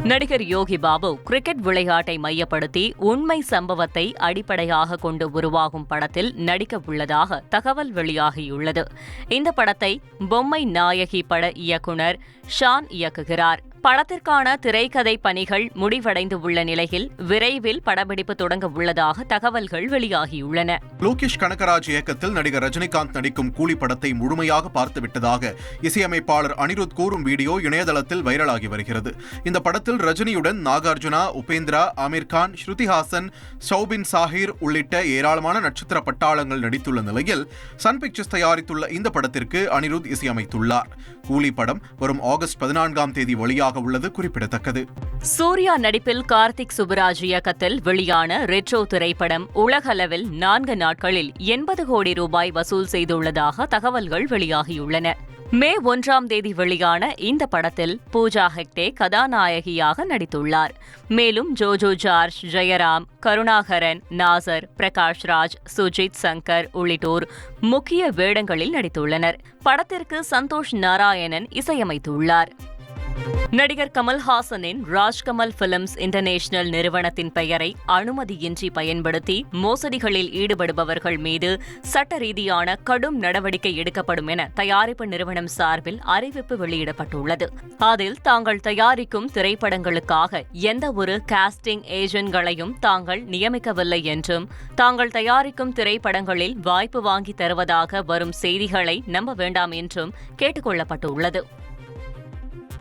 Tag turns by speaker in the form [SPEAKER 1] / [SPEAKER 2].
[SPEAKER 1] நடிகர் யோகி பாபு கிரிக்கெட் விளையாட்டை மையப்படுத்தி உண்மை சம்பவத்தை அடிப்படையாக கொண்டு உருவாகும் படத்தில் நடிக்க உள்ளதாக தகவல் வெளியாகியுள்ளது. இந்த படத்தை பொம்மை நாயகி பட இயக்குனர் ஷான் இயக்குகிறார். படத்திற்கான திரைக்கதை பணிகள் முடிவடைந்து உள்ள நிலையில் விரைவில் படப்பிடிப்பு தொடங்க உள்ளதாக தகவல்கள் வெளியாகியுள்ளன.
[SPEAKER 2] லோகேஷ் கனகராஜ் இயக்கத்தில் நடிகர் ரஜினிகாந்த் நடிக்கும் கூலி படத்தை முழுமையாக பார்த்துவிட்டதாக இசையமைப்பாளர் அனிருத் கூறும் வீடியோ இணையதளத்தில் வைரலாகி வருகிறது. இந்த படத்தில் ரஜினியுடன் நாகார்ஜுனா, உபேந்திரா, ஆமீர் கான், ஸ்ருதிஹாசன், ஷௌபின் சாஹிர் உள்ளிட்ட ஏராளமான நட்சத்திர பட்டாளங்கள் நடித்துள்ள நிலையில் சன் பிக்சர்ஸ் தயாரித்துள்ள இந்த படத்திற்கு அனிருத் இசையமைத்துள்ளார். கூலி படம் வரும் ஆகஸ்ட் 14ஆம் தேதி வெளியாக உள்ளது குறிப்பிடத்தக்கது.
[SPEAKER 1] சூர்யா நடிப்பில் கார்த்திக் சுப்புராஜ் இயக்கத்தில் வெளியான ரெட்ரோ திரைப்படம் உலகளவில் 4 நாட்களில் 80 கோடி ரூபாய் வசூல் செய்துள்ளதாக தகவல்கள் வெளியாகியுள்ளன. மே 1ஆம் தேதி வெளியான இந்த படத்தில் பூஜா ஹெக்டே கதாநாயகியாக நடித்துள்ளார். மேலும் ஜோஜோ ஜார்ஜ், ஜெயராம், கருணாகரன், நாசர், பிரகாஷ் ராஜ், சுஜித் சங்கர் உள்ளிட்டோர் முக்கிய வேடங்களில் நடித்துள்ளனர். படத்திற்கு சந்தோஷ் நாராயணன் இசையமைத்துள்ளார். நடிகர் கமல்ஹாசனின் ராஜ்கமல் பிலிம்ஸ் இன்டர்நேஷனல் நிறுவனத்தின் பெயரை அனுமதியின்றி பயன்படுத்தி மோசடிகளில் ஈடுபடுபவர்கள் மீது சட்ட ரீதியான கடும் நடவடிக்கை எடுக்கப்படும் என தயாரிப்பு நிறுவனம் சார்பில் அறிவிப்பு வெளியிடப்பட்டுள்ளது. அதில் தாங்கள் தயாரிக்கும் திரைப்படங்களுக்காக எந்த ஒரு காஸ்டிங் ஏஜென்ட்களையும் தாங்கள் நியமிக்கவில்லை என்றும், தாங்கள் தயாரிக்கும் திரைப்படங்களில் வாய்ப்பு வாங்கி தருவதாக வரும் செய்திகளை நம்ப வேண்டாம் என்றும் கேட்டுக் கொள்ளப்பட்டுள்ளது.